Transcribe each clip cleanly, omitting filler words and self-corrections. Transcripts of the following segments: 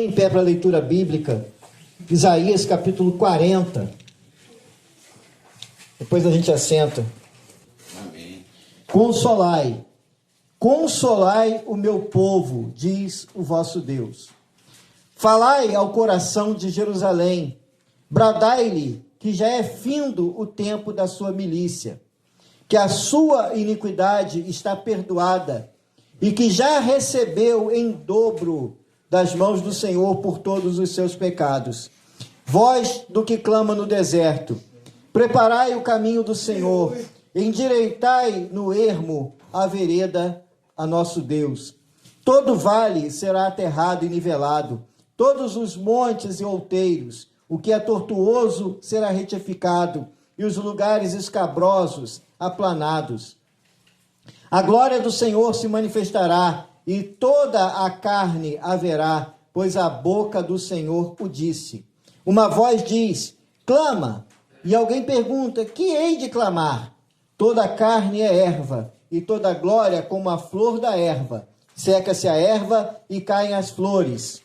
Em pé para a leitura bíblica, Isaías capítulo 40. Depois a gente assenta. Amém. Consolai, consolai o meu povo, diz o vosso Deus. Falai ao coração de Jerusalém, bradai-lhe que já é findo o tempo da sua milícia, que a sua iniquidade está perdoada e que já recebeu em dobro das mãos do Senhor por todos os seus pecados. Voz do que clama no deserto, preparai o caminho do Senhor, endireitai no ermo a vereda a nosso Deus. Todo vale será aterrado e nivelado, todos os montes e outeiros, o que é tortuoso será retificado, e os lugares escabrosos aplanados. A glória do Senhor se manifestará, e toda a carne haverá, pois a boca do Senhor o disse. Uma voz diz, clama, e alguém pergunta, que hei de clamar? Toda a carne é erva, e toda a glória como a flor da erva. Seca-se a erva e caem as flores,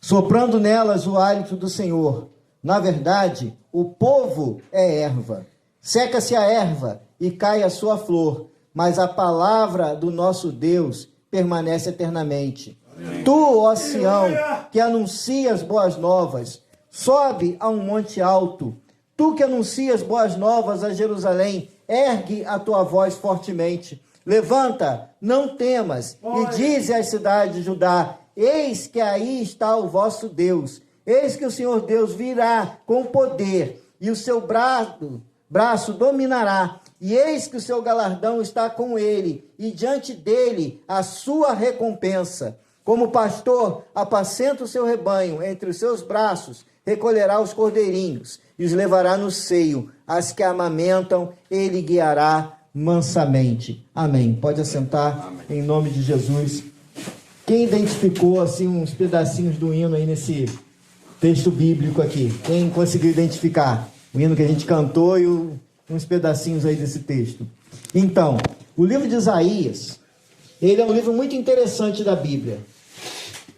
soprando nelas o hálito do Senhor. Na verdade, o povo é erva. Seca-se a erva e cai a sua flor, mas a palavra do nosso Deus permanece eternamente. Amém. Tu, ó Sião, que anuncias boas novas, sobe a um monte alto. Tu que anuncias boas novas a Jerusalém, ergue a tua voz fortemente. Levanta, não temas, e dize às cidades de Judá, eis que aí está o vosso Deus. Eis que o Senhor Deus virá com poder, e o seu braço dominará. E eis que o seu galardão está com ele, e diante dele a sua recompensa. Como pastor, apacenta o seu rebanho, entre os seus braços recolherá os cordeirinhos, e os levará no seio. As que amamentam, ele guiará mansamente. Amém. Pode assentar. Amém. Em nome de Jesus. Quem identificou assim uns pedacinhos do hino aí nesse texto bíblico aqui? Quem conseguiu identificar o hino que a gente cantou e uns pedacinhos aí desse texto? Então, o livro de Isaías, ele é um livro muito interessante da Bíblia.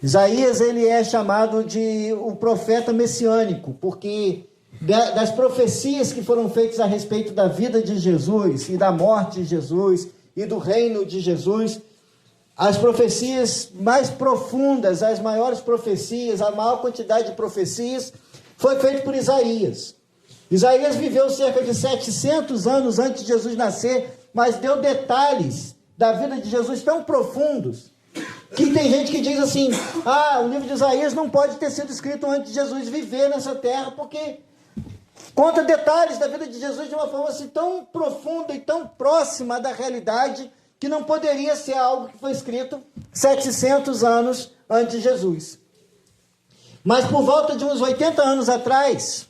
Isaías, ele é chamado de o profeta messiânico, porque das profecias que foram feitas a respeito da vida de Jesus e da morte de Jesus e do reino de Jesus, as profecias mais profundas, as maiores profecias, a maior quantidade de profecias foi feita por Isaías. Isaías viveu cerca de 700 anos antes de Jesus nascer, mas deu detalhes da vida de Jesus tão profundos, que tem gente que diz assim, o livro de Isaías não pode ter sido escrito antes de Jesus viver nessa terra, porque conta detalhes da vida de Jesus de uma forma assim tão profunda e tão próxima da realidade, que não poderia ser algo que foi escrito 700 anos antes de Jesus. Mas por volta de uns 80 anos atrás,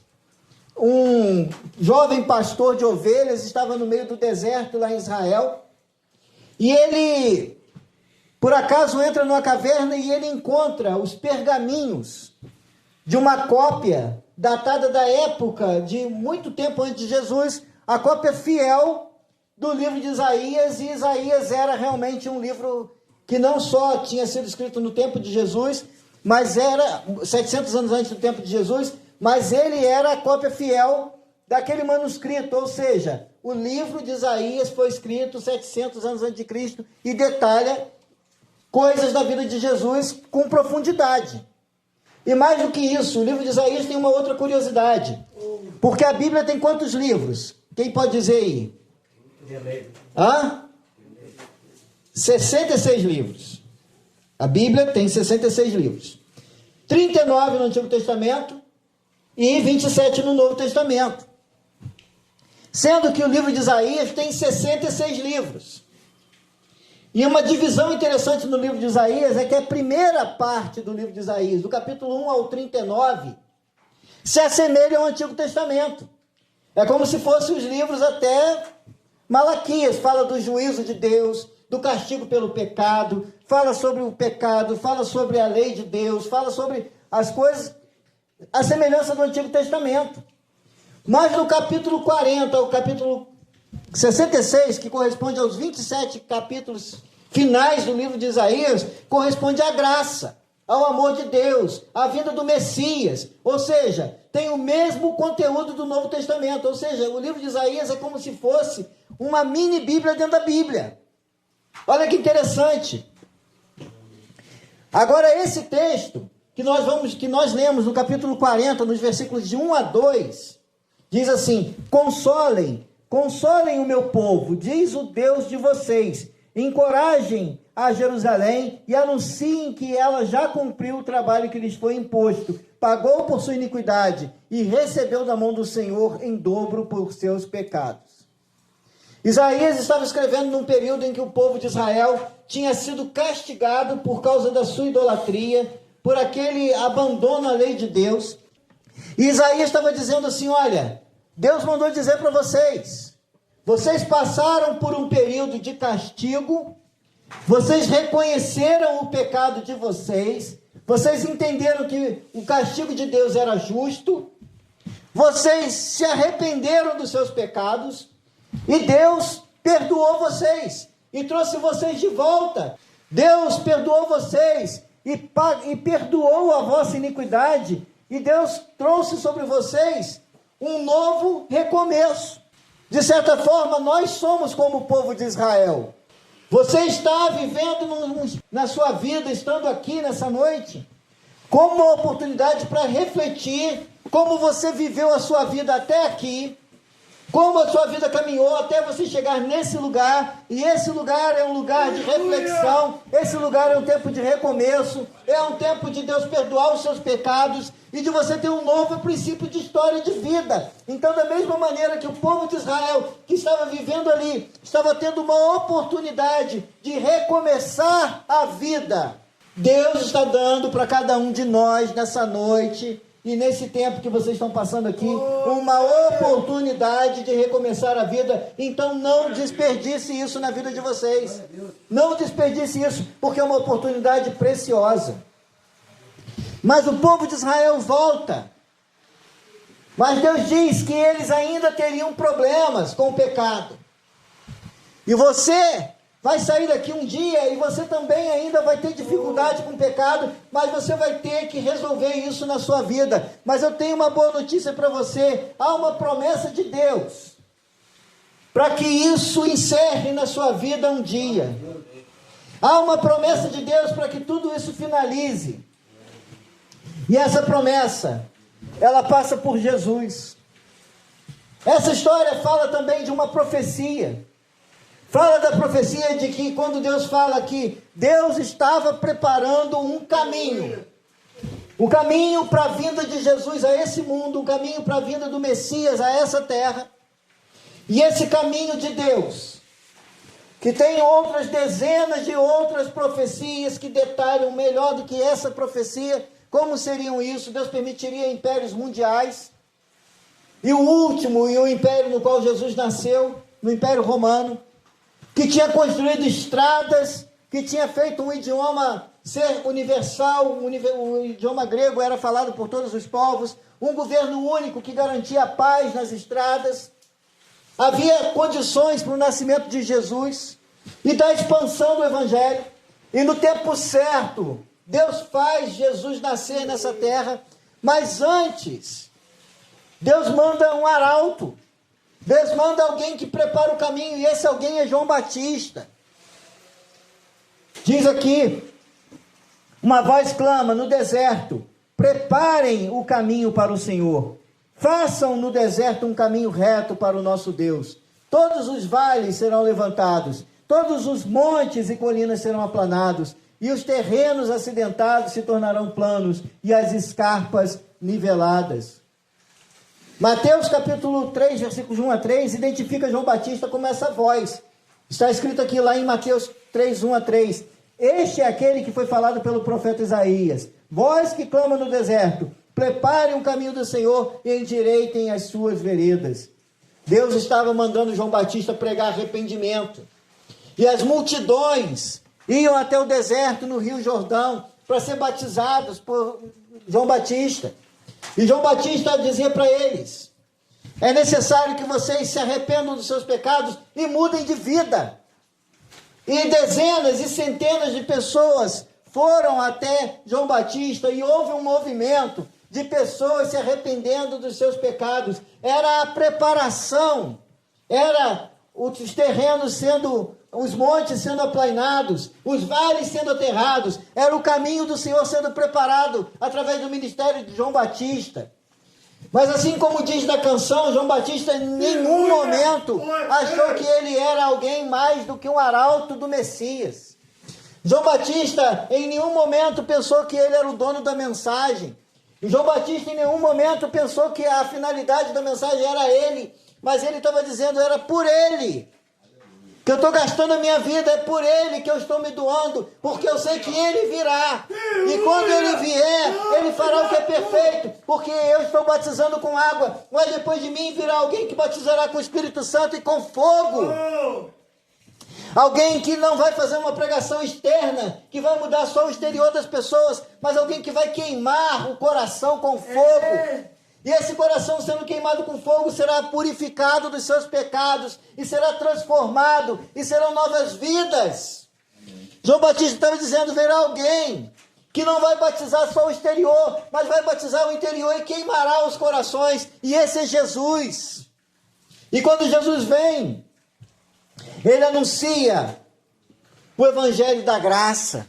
um jovem pastor de ovelhas estava no meio do deserto lá em Israel, e ele, por acaso, entra numa caverna e ele encontra os pergaminhos de uma cópia datada da época de muito tempo antes de Jesus, a cópia fiel do livro de Isaías, e Isaías era realmente um livro que não só tinha sido escrito no tempo de Jesus, mas era 700 anos antes do tempo de Jesus, mas ele era a cópia fiel daquele manuscrito, ou seja, o livro de Isaías foi escrito 700 anos antes de Cristo e detalha coisas da vida de Jesus com profundidade. E mais do que isso, o livro de Isaías tem uma outra curiosidade, porque a Bíblia tem quantos livros? Quem pode dizer aí? 66 livros. A Bíblia tem 66 livros. 39 no Antigo Testamento e 27 no Novo Testamento. Sendo que o livro de Isaías tem 66 livros. E uma divisão interessante no livro de Isaías é que a primeira parte do livro de Isaías, do capítulo 1 ao 39, se assemelha ao Antigo Testamento. É como se fossem os livros até Malaquias, fala do juízo de Deus, do castigo pelo pecado, fala sobre o pecado, fala sobre a lei de Deus, fala sobre as coisas, a semelhança do Antigo Testamento. Mas no capítulo 40 ao capítulo 66, que corresponde aos 27 capítulos finais do livro de Isaías corresponde à graça, ao amor de Deus, à vinda do Messias. Ou seja, tem o mesmo conteúdo do Novo Testamento. Ou seja, o livro de Isaías é como se fosse uma mini Bíblia dentro da Bíblia. Olha que interessante. Agora, esse texto que nós lemos no capítulo 40, nos versículos de 1 a 2, diz assim: consolem o meu povo, diz o Deus de vocês, encorajem a Jerusalém e anunciem que ela já cumpriu o trabalho que lhes foi imposto, pagou por sua iniquidade e recebeu da mão do Senhor em dobro por seus pecados. Isaías estava escrevendo num período em que o povo de Israel tinha sido castigado por causa da sua idolatria, por aquele abandono à lei de Deus. E Isaías estava dizendo assim: olha, Deus mandou dizer para vocês, vocês passaram por um período de castigo, vocês reconheceram o pecado de vocês, vocês entenderam que o castigo de Deus era justo, vocês se arrependeram dos seus pecados, e Deus perdoou vocês e trouxe vocês de volta. Deus perdoou vocês e perdoou a vossa iniquidade, e Deus trouxe sobre vocês um novo recomeço. De certa forma, nós somos como o povo de Israel. Você está vivendo na sua vida, estando aqui nessa noite, como uma oportunidade para refletir como você viveu a sua vida até aqui, como a sua vida caminhou até você chegar nesse lugar, e esse lugar é um lugar de reflexão, esse lugar é um tempo de recomeço, é um tempo de Deus perdoar os seus pecados, e de você ter um novo princípio de história de vida. Então, da mesma maneira que o povo de Israel, que estava vivendo ali, estava tendo uma oportunidade de recomeçar a vida, Deus está dando para cada um de nós nessa noite, e nesse tempo que vocês estão passando aqui, uma oportunidade de recomeçar a vida. Então não desperdice isso na vida de vocês. Não desperdice isso, porque é uma oportunidade preciosa. Mas o povo de Israel volta. Mas Deus diz que eles ainda teriam problemas com o pecado. E você vai sair daqui um dia e você também ainda vai ter dificuldade com o pecado, mas você vai ter que resolver isso na sua vida. Mas eu tenho uma boa notícia para você: há uma promessa de Deus para que isso encerre na sua vida um dia. Há uma promessa de Deus para que tudo isso finalize. E essa promessa, ela passa por Jesus. Essa história fala também de uma profecia. Fala da profecia de que quando Deus fala que Deus estava preparando um caminho. O caminho para a vinda de Jesus a esse mundo, o caminho para a vinda do Messias a essa terra. E esse caminho de Deus, que tem outras dezenas de outras profecias que detalham melhor do que essa profecia, como seriam isso? Deus permitiria impérios mundiais. E o último, e o império no qual Jesus nasceu, no Império Romano, que tinha construído estradas, que tinha feito um idioma ser universal, o idioma grego era falado por todos os povos, um governo único que garantia a paz nas estradas. Havia condições para o nascimento de Jesus e da expansão do Evangelho. E no tempo certo, Deus faz Jesus nascer nessa terra, mas antes, Deus manda um arauto. Deus manda alguém que prepara o caminho, e esse alguém é João Batista. Diz aqui, uma voz clama no deserto: preparem o caminho para o Senhor, façam no deserto um caminho reto para o nosso Deus. Todos os vales serão levantados, todos os montes e colinas serão aplanados, e os terrenos acidentados se tornarão planos, e as escarpas niveladas. Mateus capítulo 3, versículos 1 a 3, identifica João Batista como essa voz. Está escrito aqui lá em Mateus 3, 1 a 3. Este é aquele que foi falado pelo profeta Isaías. Voz que clama no deserto: preparem o caminho do Senhor e endireitem as suas veredas. Deus estava mandando João Batista pregar arrependimento. E as multidões iam até o deserto no Rio Jordão para ser batizados por João Batista. E João Batista dizia para eles: é necessário que vocês se arrependam dos seus pecados e mudem de vida. E dezenas e centenas de pessoas foram até João Batista e houve um movimento de pessoas se arrependendo dos seus pecados. Era a preparação, era os terrenos sendo, os montes sendo aplainados, os vales sendo aterrados, era o caminho do Senhor sendo preparado através do ministério de João Batista. Mas assim como diz na canção, João Batista em nenhum momento achou que ele era alguém mais do que um arauto do Messias. João Batista em nenhum momento pensou que ele era o dono da mensagem. João Batista em nenhum momento pensou que a finalidade da mensagem era ele, mas ele estava dizendo, era por ele que eu estou gastando a minha vida, é por ele que eu estou me doando, porque eu sei que ele virá, e quando ele vier, ele fará o que é perfeito, porque eu estou batizando com água, mas depois de mim virá alguém que batizará com o Espírito Santo e com fogo. Alguém que não vai fazer uma pregação externa, que vai mudar só o exterior das pessoas, mas alguém que vai queimar o coração com fogo. E esse coração sendo queimado com fogo será purificado dos seus pecados, e será transformado, e serão novas vidas. João Batista estava dizendo, verá alguém que não vai batizar só o exterior, mas vai batizar o interior e queimará os corações, e esse é Jesus. E quando Jesus vem, ele anuncia o evangelho da graça.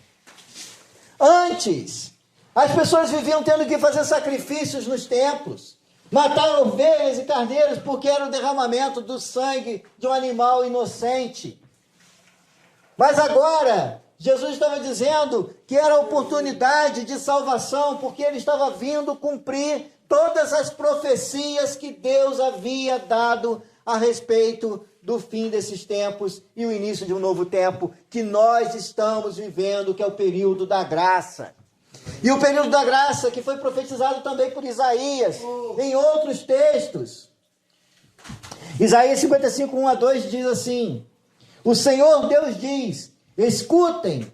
Antes, as pessoas viviam tendo que fazer sacrifícios nos templos, matar ovelhas e carneiros, porque era o derramamento do sangue de um animal inocente. Mas agora, Jesus estava dizendo que era a oportunidade de salvação, porque ele estava vindo cumprir todas as profecias que Deus havia dado a respeito do fim desses tempos e o início de um novo tempo que nós estamos vivendo, que é o período da graça. E o período da graça que foi profetizado também por Isaías, em outros textos. Isaías 55, 1-2 diz assim, o Senhor Deus diz, escutem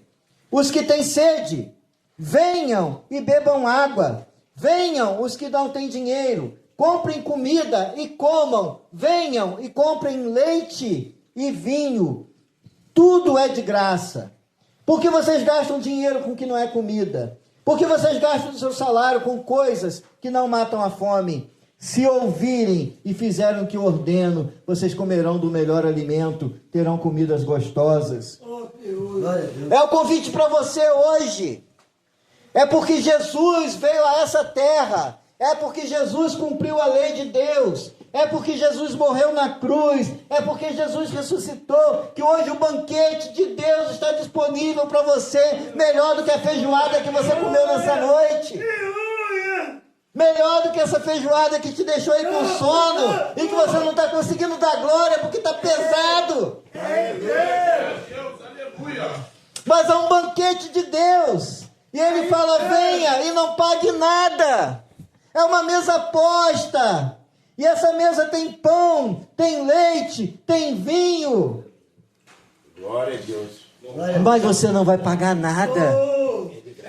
os que têm sede, venham e bebam água, venham os que não têm dinheiro, comprem comida e comam, venham e comprem leite e vinho, tudo é de graça. Por que vocês gastam dinheiro com o que não é comida? Por que vocês gastam o seu salário com coisas que não matam a fome? Se ouvirem e fizerem o que ordeno, vocês comerão do melhor alimento, terão comidas gostosas. É o convite para você hoje. É porque Jesus veio a essa terra. É porque Jesus cumpriu a lei de Deus. É porque Jesus morreu na cruz. É porque Jesus ressuscitou. Que hoje o banquete de Deus está disponível para você. Melhor do que a feijoada que você comeu nessa noite. Melhor do que essa feijoada que te deixou aí com sono. E que você não está conseguindo dar glória porque está pesado. Mas é um banquete de Deus. E ele fala, venha e não pague nada. É uma mesa posta. E essa mesa tem pão, tem leite, tem vinho. Glória a Deus. Mas você não vai pagar nada.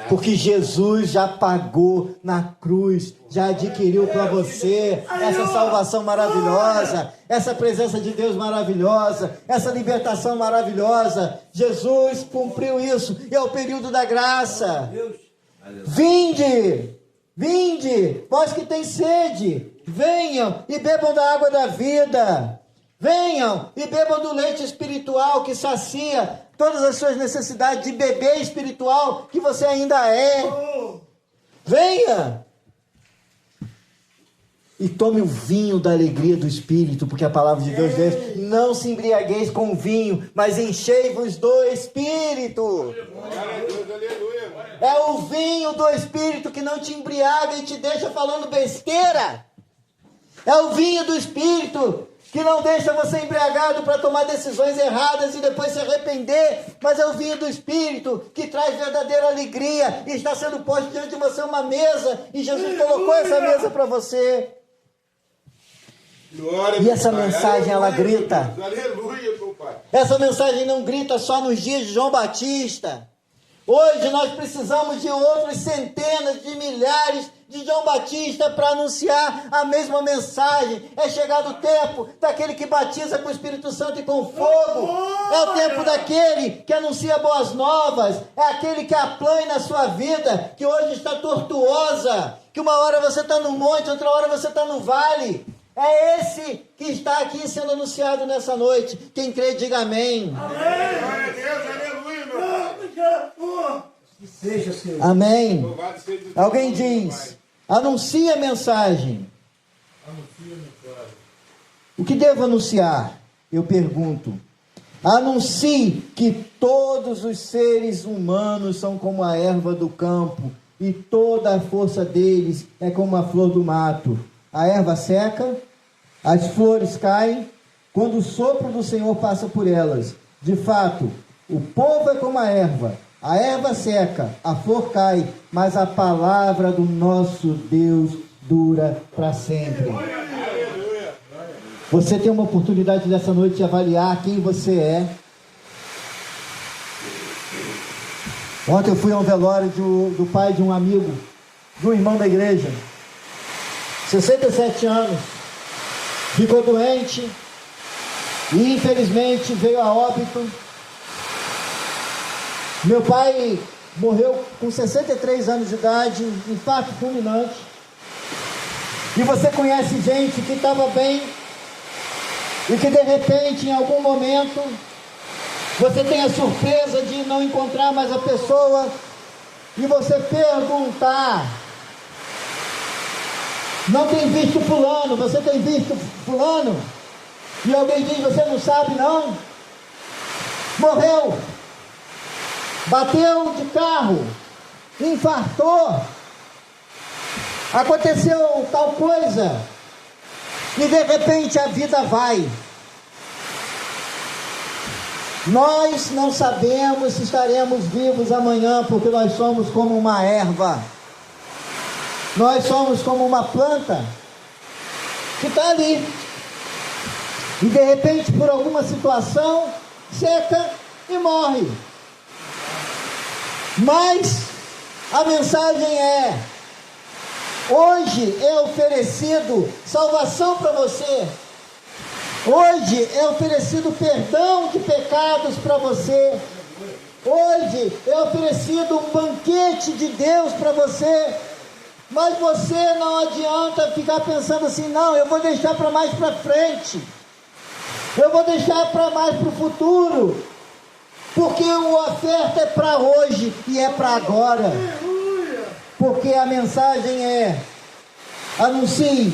Porque Jesus já pagou na cruz, já adquiriu para você essa salvação maravilhosa, essa presença de Deus maravilhosa, essa libertação maravilhosa. Jesus cumpriu isso. E é o período da graça. Vinde, vinde, vós que têm sede, venham e bebam da água da vida. Venham e bebam do leite espiritual que sacia todas as suas necessidades de bebê espiritual que você ainda é. Venha e tome o vinho da alegria do Espírito, porque a palavra de Deus diz, não se embriagueis com vinho, mas enchei-vos do Espírito. É o vinho do Espírito que não te embriaga e te deixa falando besteira. É o vinho do Espírito que não deixa você embriagado para tomar decisões erradas e depois se arrepender, mas é o vinho do Espírito que traz verdadeira alegria e está sendo posto diante de você uma mesa, e Jesus colocou essa mesa para você. E essa mensagem, ela grita. Aleluia, meu Pai. Essa mensagem não grita só nos dias de João Batista, Hoje nós precisamos de outras centenas de milhares de João Batista para anunciar a mesma mensagem. É chegado o tempo daquele que batiza com o Espírito Santo e com fogo. É o tempo daquele que anuncia boas novas. É aquele que aplana a sua vida, que hoje está tortuosa, que uma hora você está no monte, outra hora você está no vale. É esse que está aqui sendo anunciado nessa noite. Quem crê, diga amém. Amém. Glória a Deus, aleluia, meu Pai. Que seja, Senhor. Amém. Alguém diz, anuncie a mensagem. O que devo anunciar? Eu pergunto. Anuncie que todos os seres humanos são como a erva do campo, e toda a força deles é como a flor do mato. A erva seca, as flores caem, quando o sopro do Senhor passa por elas. De fato, o povo é como a erva seca, a flor cai, mas a palavra do nosso Deus dura para sempre. Você tem uma oportunidade dessa noite de avaliar quem você é. Ontem eu fui a um velório do pai de um amigo, de um irmão da igreja, 67 anos, ficou doente e infelizmente veio a óbito. Meu pai morreu com 63 anos de idade, infarto fulminante. E você conhece gente que estava bem e que de repente, em algum momento, você tem a surpresa de não encontrar mais a pessoa e você perguntar: não tem visto fulano, você tem visto fulano? E alguém diz: você não sabe não? Morreu, bateu de carro, infartou, aconteceu tal coisa, e de repente a vida vai. Nós não sabemos se estaremos vivos amanhã, porque nós somos como uma erva. Nós somos como uma planta que está ali. E de repente, por alguma situação, seca e morre. Mas a mensagem é: hoje é oferecido salvação para você. Hoje é oferecido perdão de pecados para você. Hoje é oferecido um banquete de Deus para você. Mas você não adianta ficar pensando assim: não, eu vou deixar para mais para frente, eu vou deixar para mais para o futuro, porque a oferta é para hoje e é para agora. Porque a mensagem é: anuncie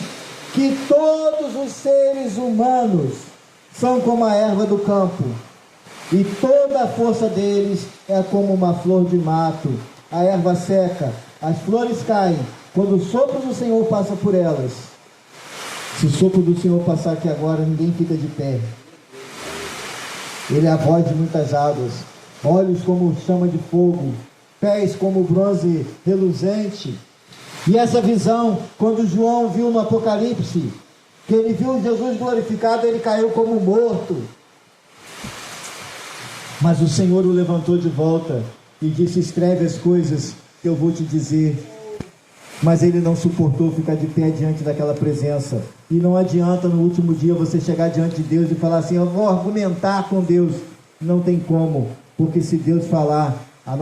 que todos os seres humanos são como a erva do campo, e toda a força deles é como uma flor de mato. A erva seca, as flores caem, quando o sopro do Senhor passa por elas. Se o sopro do Senhor passar aqui agora, ninguém fica de pé. Ele é a voz de muitas águas, olhos como chama de fogo, pés como bronze reluzente. E essa visão, quando João viu no Apocalipse, que ele viu Jesus glorificado, ele caiu como morto. Mas o Senhor o levantou de volta e disse: escreve as coisas que eu vou te dizer. Mas ele não suportou ficar de pé diante daquela presença. E não adianta no último dia você chegar diante de Deus e falar assim: eu vou argumentar com Deus. Não tem como, porque se Deus falar, a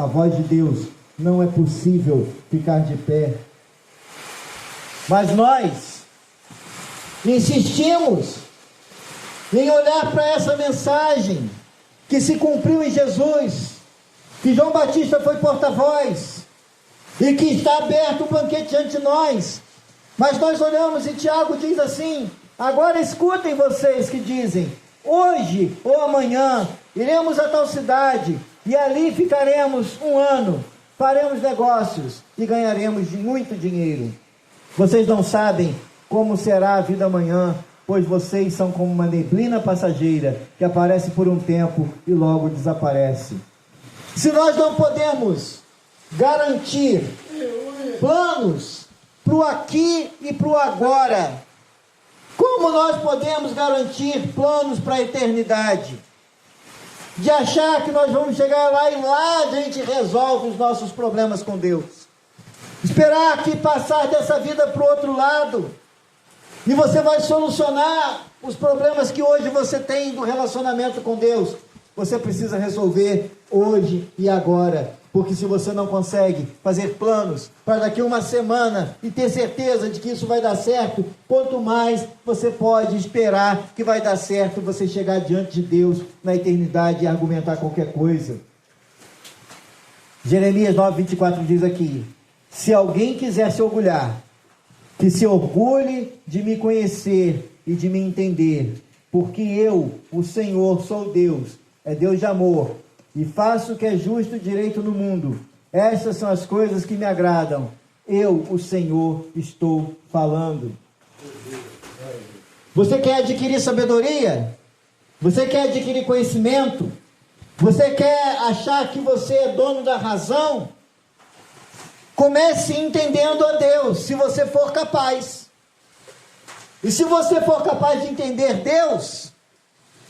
voz de Deus, não é possível ficar de pé. Mas nós insistimos em olhar para essa mensagem que se cumpriu em Jesus, que João Batista foi porta-voz e que está aberto um banquete diante de nós. Mas nós olhamos e Tiago diz assim: agora escutem vocês que dizem: hoje ou amanhã iremos a tal cidade e ali ficaremos um ano, faremos negócios e ganharemos muito dinheiro. Vocês não sabem como será a vida amanhã, pois vocês são como uma neblina passageira que aparece por um tempo e logo desaparece. Se nós não podemos garantir planos para o aqui e para o agora, como nós podemos garantir planos para a eternidade? de achar que nós vamos chegar lá e lá a gente resolve os nossos problemas com Deus. Esperar que passar dessa vida para o outro lado e você vai solucionar os problemas que hoje você tem do relacionamento com Deus. Você precisa resolver hoje e agora. Porque se você não consegue fazer planos para daqui a uma semana e ter certeza de que isso vai dar certo, quanto mais você pode esperar que vai dar certo você chegar diante de Deus na eternidade e argumentar qualquer coisa. Jeremias 9:24 diz aqui: se alguém quiser se orgulhar, que se orgulhe de me conhecer e de me entender, porque eu, o Senhor, sou Deus, é Deus de amor, e faço o que é justo e direito no mundo. Estas são as coisas que me agradam. Eu, o Senhor, estou falando. Você quer adquirir sabedoria? Você quer adquirir conhecimento? Você quer achar que você é dono da razão? Comece entendendo a Deus, se você for capaz. E se você for capaz de entender Deus,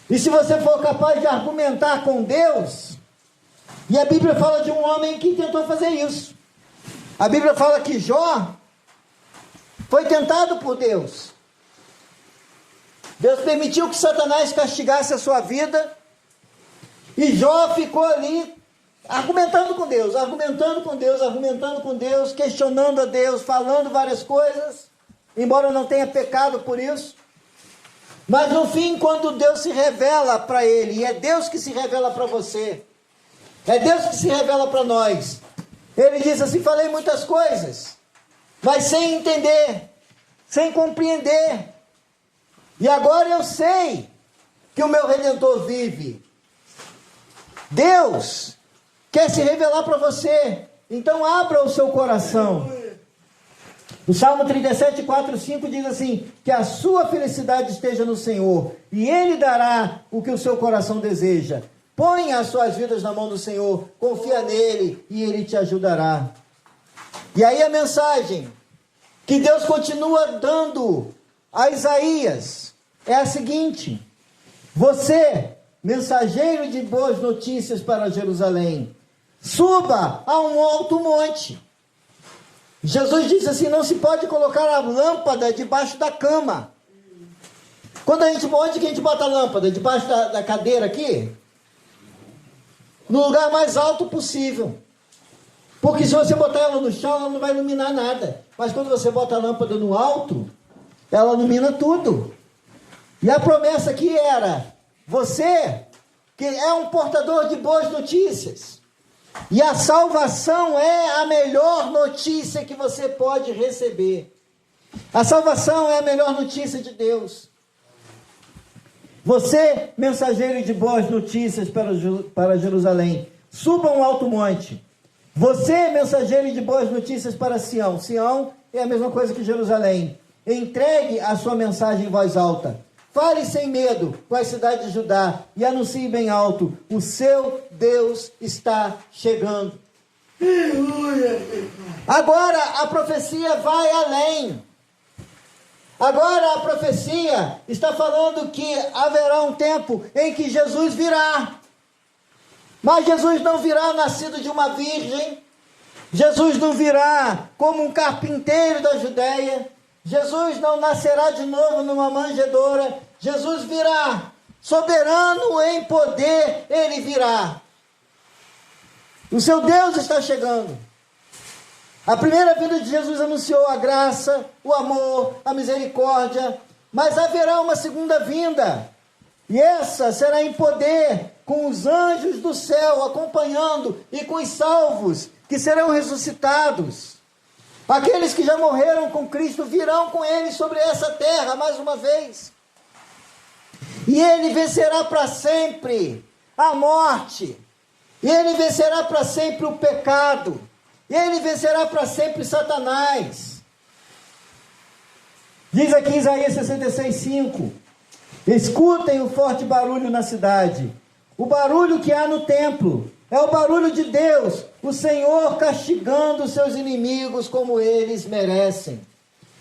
e se você for capaz de argumentar com Deus, e a Bíblia fala de um homem que tentou fazer isso. A Bíblia fala que Jó foi tentado por Deus. Deus permitiu que Satanás castigasse a sua vida, e Jó ficou ali argumentando com Deus, questionando a Deus, falando várias coisas, embora não tenha pecado por isso. Mas no fim, quando Deus se revela para ele, e é Deus que se revela para você, é Deus que se revela para nós, ele diz assim: falei muitas coisas, mas sem entender, sem compreender, e agora eu sei que o meu Redentor vive. Deus quer se revelar para você, então abra o seu coração. O Salmo 37, 4, 5 diz assim: que a sua felicidade esteja no Senhor, e Ele dará o que o seu coração deseja. Ponha as suas vidas na mão do Senhor, confia nele, e Ele te ajudará. E aí a mensagem que Deus continua dando a Isaías é a seguinte: você, mensageiro de boas notícias para Jerusalém, suba a um alto monte. Jesus disse assim: não se pode colocar a lâmpada debaixo da cama. Onde que a gente bota a lâmpada? Debaixo da cadeira aqui? No lugar mais alto possível. Porque se você botar ela no chão, ela não vai iluminar nada. Mas quando você bota a lâmpada no alto, ela ilumina tudo. E a promessa aqui era: você, que é um portador de boas notícias, e a salvação é a melhor notícia que você pode receber. A salvação é a melhor notícia de Deus. Você, mensageiro de boas notícias para Jerusalém, suba um alto monte. Você, mensageiro de boas notícias para Sião. Sião é a mesma coisa que Jerusalém. Entregue a sua mensagem em voz alta. Fale sem medo com a cidade de Judá e anuncie bem alto: o seu Deus está chegando. Agora a profecia vai além. Agora a profecia está falando que haverá um tempo em que Jesus virá. Mas Jesus não virá nascido de uma virgem. Jesus não virá como um carpinteiro da Judéia. Jesus não nascerá de novo numa manjedoura. Jesus virá, soberano em poder, Ele virá. O seu Deus está chegando. A primeira vinda de Jesus anunciou a graça, o amor, a misericórdia, mas haverá uma segunda vinda, e essa será em poder, com os anjos do céu acompanhando, e com os salvos que serão ressuscitados. Aqueles que já morreram com Cristo virão com Ele sobre essa terra mais uma vez. E Ele vencerá para sempre a morte. E Ele vencerá para sempre o pecado. E Ele vencerá para sempre Satanás. Diz aqui Isaías 66:5: escutem o forte barulho na cidade. O barulho que há no templo é o barulho de Deus, o Senhor castigando os seus inimigos como eles merecem.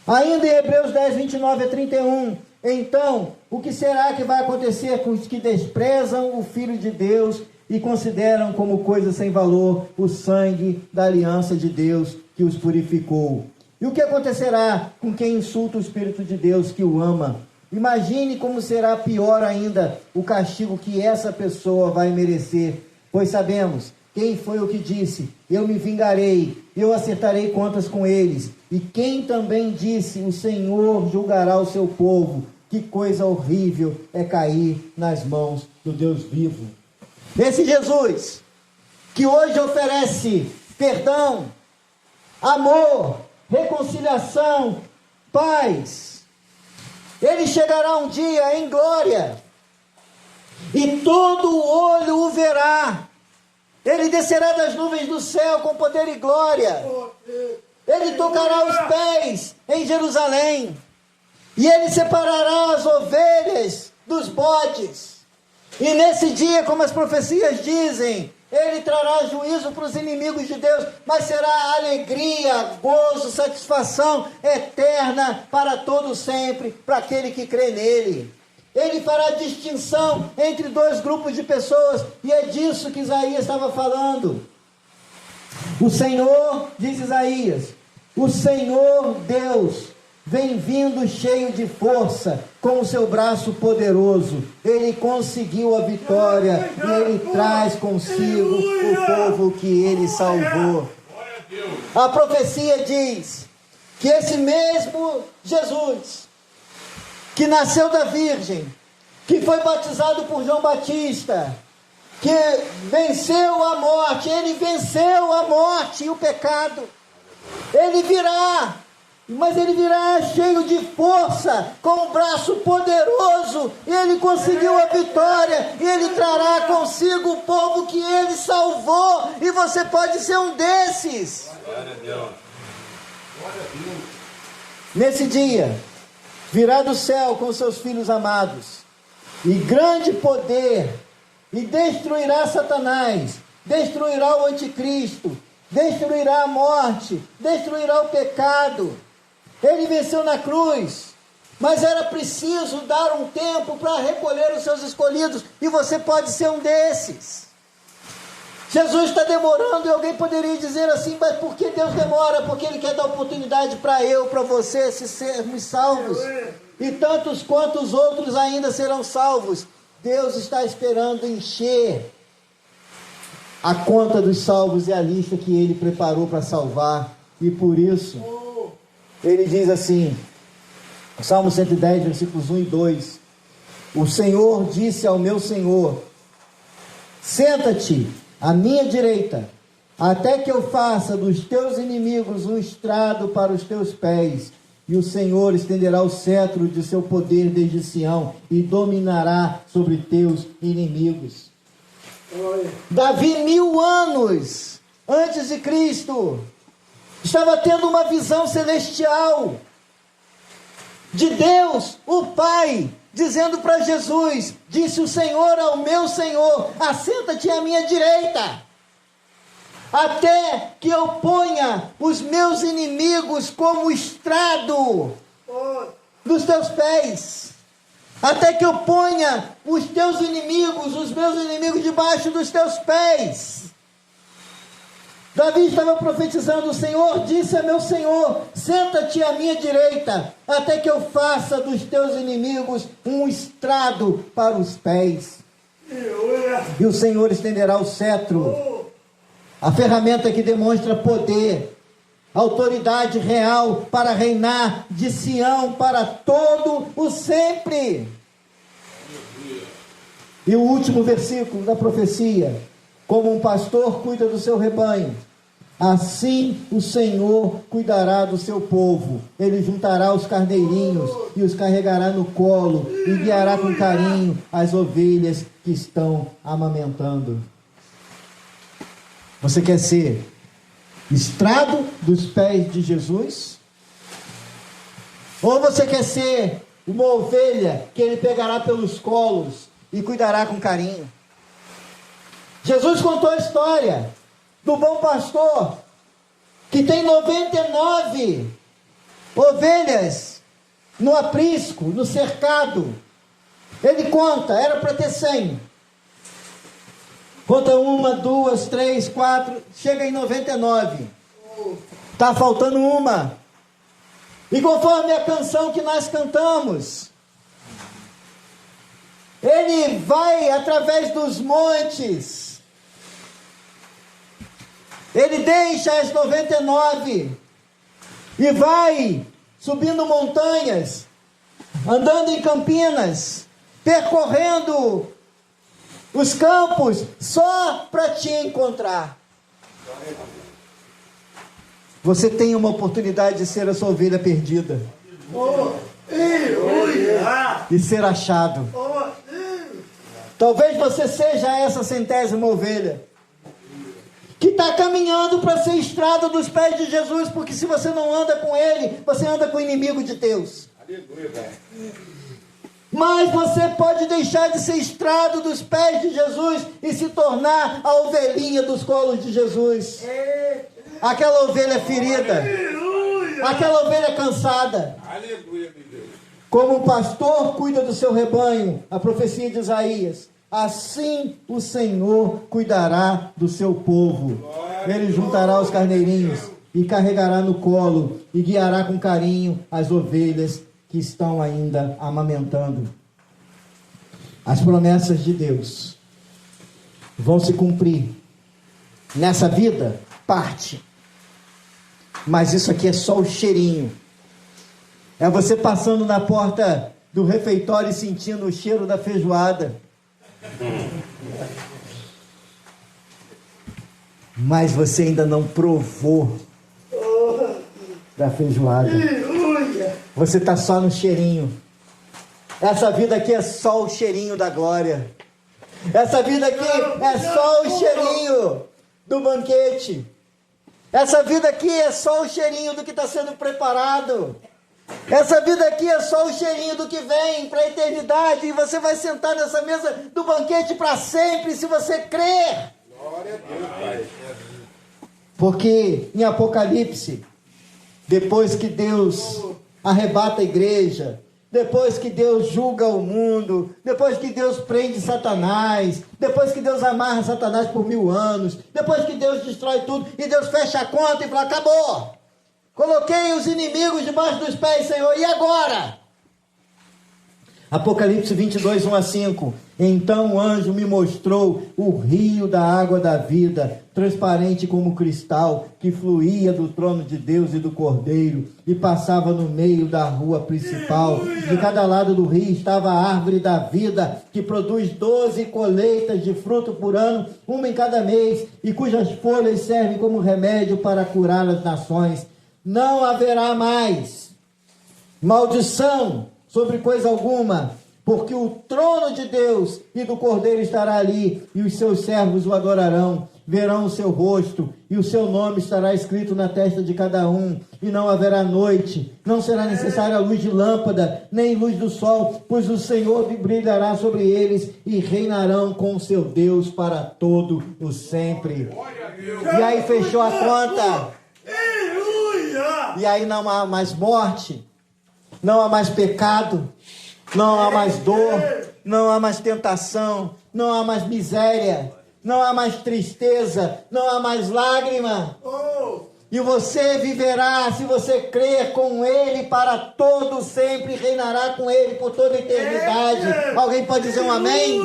Ainda em Hebreus 10, 29 a 31, Então, o que será que vai acontecer com os que desprezam o Filho de Deus e consideram como coisa sem valor o sangue da aliança de Deus que os purificou? E o que acontecerá com quem insulta o Espírito de Deus que o ama? Imagine como será pior ainda o castigo que essa pessoa vai merecer, pois sabemos quem foi o que disse: eu me vingarei, eu acertarei contas com eles. E quem também disse: o Senhor julgará o seu povo. Que coisa horrível é cair nas mãos do Deus vivo. Esse Jesus, que hoje oferece perdão, amor, reconciliação, paz, ele chegará um dia em glória, e todo olho o verá. Ele descerá das nuvens do céu com poder e glória. Ele tocará os pés em Jerusalém. E ele separará as ovelhas dos bodes. E nesse dia, como as profecias dizem, ele trará juízo para os inimigos de Deus, mas será alegria, gozo, satisfação eterna para todo sempre, para aquele que crê nele. Ele fará distinção entre dois grupos de pessoas, e é disso que Isaías estava falando. O Senhor, diz Isaías, o Senhor Deus vem vindo cheio de força, com o seu braço poderoso. Ele conseguiu a vitória, e ele traz consigo o povo que ele salvou. A profecia diz que esse mesmo Jesus, que nasceu da Virgem, que foi batizado por João Batista, que venceu a morte, ele venceu a morte e o pecado. Ele virá, mas ele virá cheio de força, com um braço poderoso, e ele conseguiu a vitória, e ele trará consigo o povo que ele salvou, e você pode ser um desses. Glória a Deus. Nesse dia, virá do céu com seus filhos amados, e grande poder, e destruirá Satanás, destruirá o anticristo, destruirá a morte, destruirá o pecado. Ele venceu na cruz, mas era preciso dar um tempo para recolher os seus escolhidos, e você pode ser um desses. Jesus está demorando, e alguém poderia dizer assim: mas por que Deus demora? Porque Ele quer dar oportunidade para eu, para você, se sermos salvos, e tantos quantos outros ainda serão salvos. Deus está esperando encher a conta dos salvos e a lista que Ele preparou para salvar, e por isso Ele diz assim, Salmo 110, versículos 1 e 2, o Senhor disse ao meu Senhor: senta-te à minha direita, até que eu faça dos teus inimigos um estrado para os teus pés. E o Senhor estenderá o cetro de seu poder desde Sião, e dominará sobre teus inimigos. Davi, 1000 anos antes de Cristo, estava tendo uma visão celestial de Deus, o Pai, dizendo para Jesus: disse o Senhor ao meu Senhor: assenta-te à minha direita, até que eu ponha os meus inimigos como estrado dos teus pés, até que eu ponha os teus inimigos, os meus inimigos debaixo dos teus pés. Davi estava profetizando: o Senhor disse a meu Senhor: senta-te à minha direita, até que eu faça dos teus inimigos um estrado para os pés. E o Senhor estenderá o cetro, a ferramenta que demonstra poder, autoridade real para reinar de Sião para todo o sempre. E o último versículo da profecia: como um pastor cuida do seu rebanho, assim o Senhor cuidará do seu povo. Ele juntará os carneirinhos e os carregará no colo, e guiará com carinho as ovelhas que estão amamentando. Você quer ser estrado dos pés de Jesus? Ou você quer ser uma ovelha que Ele pegará pelos colos e cuidará com carinho? Jesus contou a história do bom pastor que tem 99 ovelhas no aprisco, no cercado. Ele conta, era para ter 100. Conta 1, 2, 3, 4, chega em 99. Está faltando uma. E conforme a canção que nós cantamos, ele vai através dos montes. Ele deixa as 99 e vai subindo montanhas, andando em campinas, percorrendo os campos só para te encontrar. Você tem uma oportunidade de ser a sua ovelha perdida e ser achado. Talvez você seja essa 100ª ovelha que está caminhando para ser estrada dos pés de Jesus, porque se você não anda com Ele, você anda com o inimigo de Deus. Mas você pode deixar de ser estrado dos pés de Jesus e se tornar a ovelhinha dos colos de Jesus. Aquela ovelha ferida, aquela ovelha cansada. Como o pastor cuida do seu rebanho, a profecia de Isaías, assim o Senhor cuidará do seu povo. Ele juntará os carneirinhos e carregará no colo e guiará com carinho as ovelhas que estão ainda amamentando. As promessas de Deus vão se cumprir nessa vida, parte. Mas isso aqui é só o cheirinho. É você passando na porta do refeitório e sentindo o cheiro da feijoada. Mas você ainda não provou da feijoada. Você está só no cheirinho. Essa vida aqui é só o cheirinho da glória. Essa vida aqui é só o cheirinho do banquete. Essa vida aqui é só o cheirinho do que está sendo preparado. Essa vida aqui é só o cheirinho do que vem para a eternidade. E você vai sentar nessa mesa do banquete para sempre, se você crer. Glória a Deus, Pai. Porque em Apocalipse, depois que Deus arrebata a igreja, depois que Deus julga o mundo, depois que Deus prende Satanás, depois que Deus amarra Satanás por 1000 anos, depois que Deus destrói tudo, e Deus fecha a conta e fala, acabou, coloquei os inimigos debaixo dos pés, Senhor, e agora? Apocalipse 22, 1-5. Então o anjo me mostrou o rio da água da vida, transparente como cristal, que fluía do trono de Deus e do Cordeiro, e passava no meio da rua principal. De cada lado do rio estava a árvore da vida, que produz 12 colheitas de fruto por ano, uma em cada mês, e cujas folhas servem como remédio para curar as nações. Não haverá mais maldição sobre coisa alguma, porque o trono de Deus e do Cordeiro estará ali, e os seus servos o adorarão, verão o seu rosto, e o seu nome estará escrito na testa de cada um, e não haverá noite, não será necessária a luz de lâmpada, nem luz do sol, pois o Senhor brilhará sobre eles, e reinarão com o seu Deus para todo o sempre. E aí fechou a conta, e aí não há mais morte, não há mais pecado, não há mais dor, não há mais tentação, não há mais miséria, não há mais tristeza, não há mais lágrima. E você viverá, se você crer, com Ele para todo sempre, reinará com Ele por toda a eternidade. Alguém pode dizer um amém?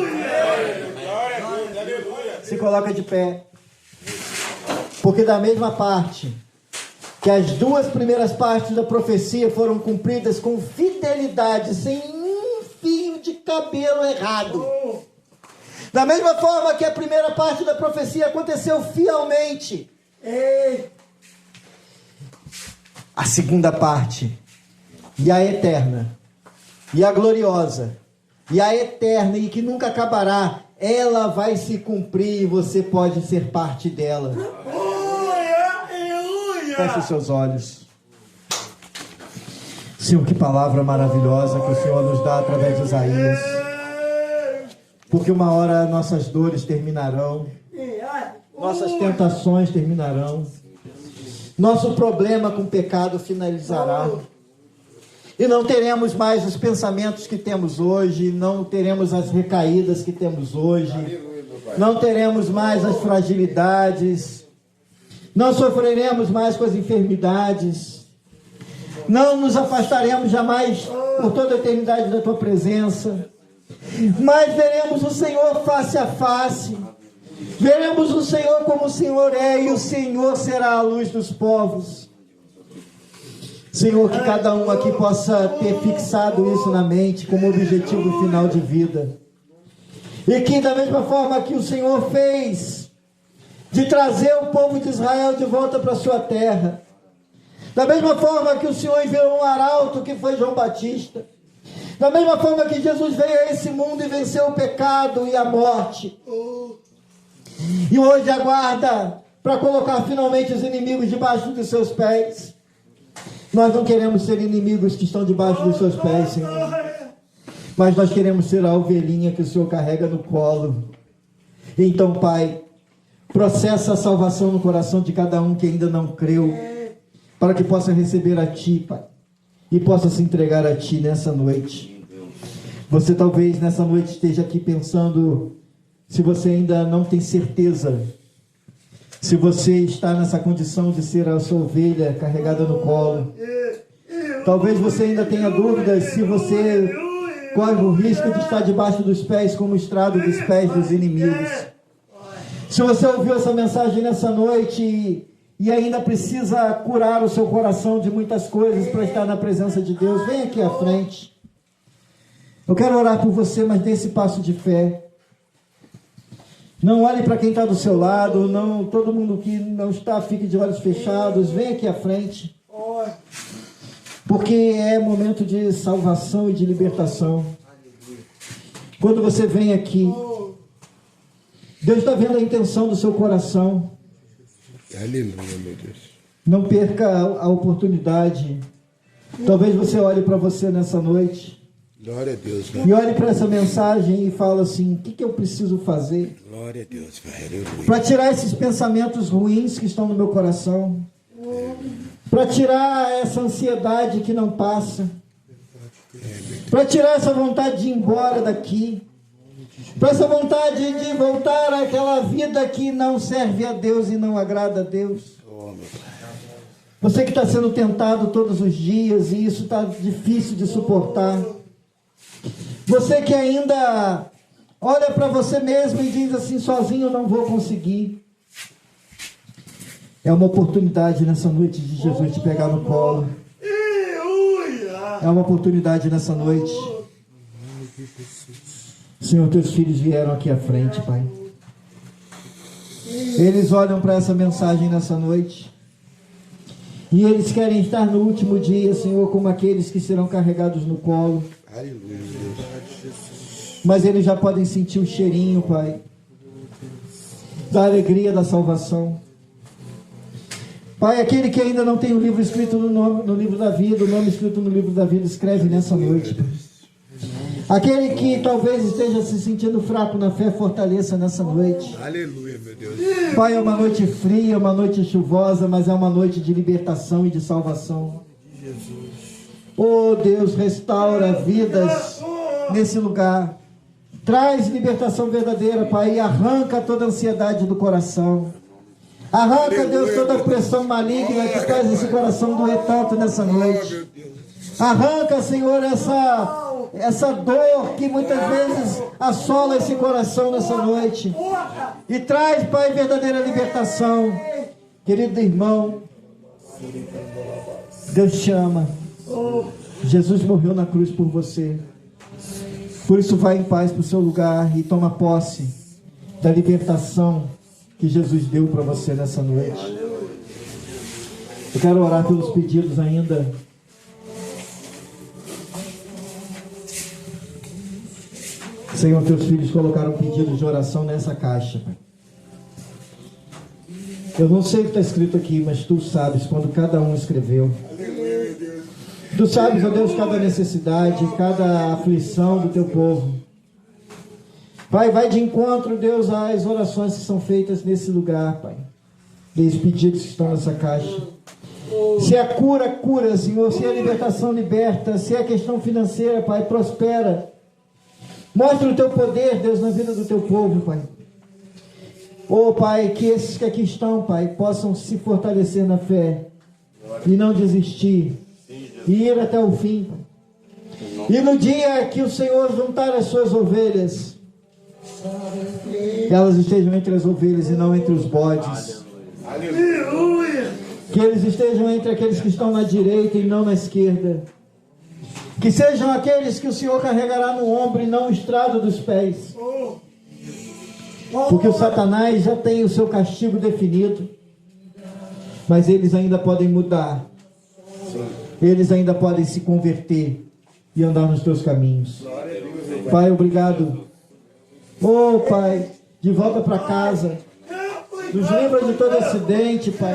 Se coloca de pé. Porque da mesma parte que as 2 primeiras partes da profecia foram cumpridas com fidelidade, sem um fio de cabelo errado. Da mesma forma que a primeira parte da profecia aconteceu fielmente, a segunda parte, e a eterna, e a gloriosa, e a eterna, e que nunca acabará, ela vai se cumprir e você pode ser parte dela. Feche os seus olhos. Senhor, que palavra maravilhosa que o Senhor nos dá através de Isaías. Porque uma hora nossas dores terminarão, nossas tentações terminarão, nosso problema com o pecado finalizará. E não teremos mais os pensamentos que temos hoje, não teremos as recaídas que temos hoje, não teremos mais as fragilidades, não sofreremos mais com as enfermidades, não nos afastaremos jamais por toda a eternidade da tua presença, mas veremos o Senhor face a face, veremos o Senhor como o Senhor é, e o Senhor será a luz dos povos. Senhor, que cada um aqui possa ter fixado isso na mente como objetivo final de vida. E que da mesma forma que o Senhor fez de trazer o povo de Israel de volta para a sua terra, da mesma forma que o Senhor enviou um arauto que foi João Batista, da mesma forma que Jesus veio a esse mundo e venceu o pecado e a morte, e hoje aguarda para colocar finalmente os inimigos debaixo dos seus pés. Nós não queremos ser inimigos que estão debaixo dos seus pés, Senhor, mas nós queremos ser a ovelhinha que o Senhor carrega no colo. Então, Pai, processa a salvação no coração de cada um que ainda não creu, para que possa receber a Ti, Pai, e possa se entregar a Ti nessa noite. Você talvez nessa noite esteja aqui pensando, se você ainda não tem certeza, se você está nessa condição de ser a sua ovelha carregada no colo, talvez você ainda tenha dúvidas se você corre o risco de estar debaixo dos pés como o estrado dos pés dos inimigos. Se você ouviu essa mensagem nessa noite e ainda precisa curar o seu coração de muitas coisas para estar na presença de Deus, vem aqui à frente. Eu quero orar por você, mas dê esse passo de fé. Não olhe para quem está do seu lado, não, todo mundo que não está, fique de olhos fechados, vem aqui à frente. Porque é momento de salvação e de libertação. Quando você vem aqui, Deus está vendo a intenção do seu coração. Aleluia, meu Deus. Não perca a oportunidade. Talvez você olhe para você nessa noite. Glória a Deus, E olhe para essa mensagem e fala assim: o que eu preciso fazer glória a Deus, Pai. para tirar esses pensamentos ruins que estão no meu coração, para tirar essa ansiedade que não passa, para tirar essa vontade de ir embora daqui, para essa vontade de voltar àquela vida que não serve a Deus e não agrada a Deus. Você que está sendo tentado todos os dias e isso está difícil de suportar. Você que ainda olha para você mesmo e diz assim: sozinho eu não vou conseguir. É uma oportunidade nessa noite de Jesus te pegar no colo. É uma oportunidade nessa noite. Senhor, teus filhos vieram aqui à frente, Pai. Eles olham para essa mensagem nessa noite e eles querem estar no último dia, Senhor, como aqueles que serão carregados no colo. Aleluia, Deus. Mas eles já podem sentir o cheirinho, Pai, da alegria da salvação. Pai, aquele que ainda não tem o livro escrito no livro da vida, o nome escrito no livro da vida, escreve nessa noite, Pai. Aquele que talvez esteja se sentindo fraco na fé, fortaleça nessa noite. Aleluia, meu Deus. Pai, é uma noite fria, uma noite chuvosa, mas é uma noite de libertação e de salvação. Oh Deus, restaura vidas nesse lugar. Traz libertação verdadeira, Pai, e arranca toda a ansiedade do coração. Arranca, Deus, toda a opressão maligna que faz esse coração doer tanto nessa noite. Arranca, Senhor, essa dor que muitas vezes assola esse coração nessa noite. E traz, Pai, verdadeira libertação. Querido irmão, Deus te ama. Jesus morreu na cruz por você. Por isso vai em paz para o seu lugar e toma posse da libertação que Jesus deu para você nessa noite. Eu quero orar pelos pedidos ainda. Senhor, teus filhos colocaram pedidos de oração nessa caixa. Eu não sei o que está escrito aqui, mas tu sabes quando cada um escreveu. Tu sabes, ó Deus, cada necessidade, cada aflição do teu povo. Pai, vai de encontro, Deus, às orações que são feitas nesse lugar, Pai. E os pedidos que estão nessa caixa. Se é cura, cura, Senhor. Se é libertação, liberta. Se é questão financeira, Pai, prospera. Mostra o teu poder, Deus, na vida do teu povo, Pai. Pai, que esses que aqui estão, Pai, possam se fortalecer na fé e não desistir e ir até o fim, Pai. E no dia que o Senhor juntar as suas ovelhas, que elas estejam entre as ovelhas e não entre os bodes. Aleluia. Que eles estejam entre aqueles que estão na direita e não na esquerda. Que sejam aqueles que o Senhor carregará no ombro e não o estrado dos pés. Porque o Satanás já tem o seu castigo definido. Mas eles ainda podem mudar. Eles ainda podem se converter e andar nos teus caminhos. Pai, obrigado. Pai, de volta para casa. Nos livra de todo acidente, Pai.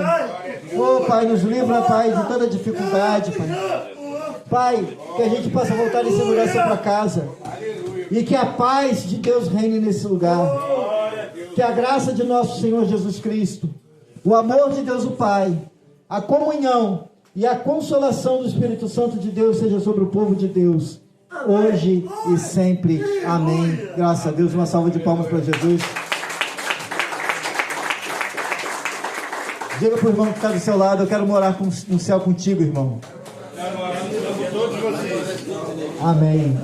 Pai, nos livra, Pai, de toda dificuldade, Pai. Pai, que a gente possa voltar em segurança para casa. E que a paz de Deus reine nesse lugar. Que a graça de nosso Senhor Jesus Cristo, o amor de Deus o Pai, a comunhão e a consolação do Espírito Santo de Deus seja sobre o povo de Deus, hoje e sempre. Amém. Graças a Deus. Uma salva de palmas para Jesus. Diga para o irmão que está do seu lado: eu quero morar no céu contigo, irmão. Quero morar no céu com todos vocês. Amém.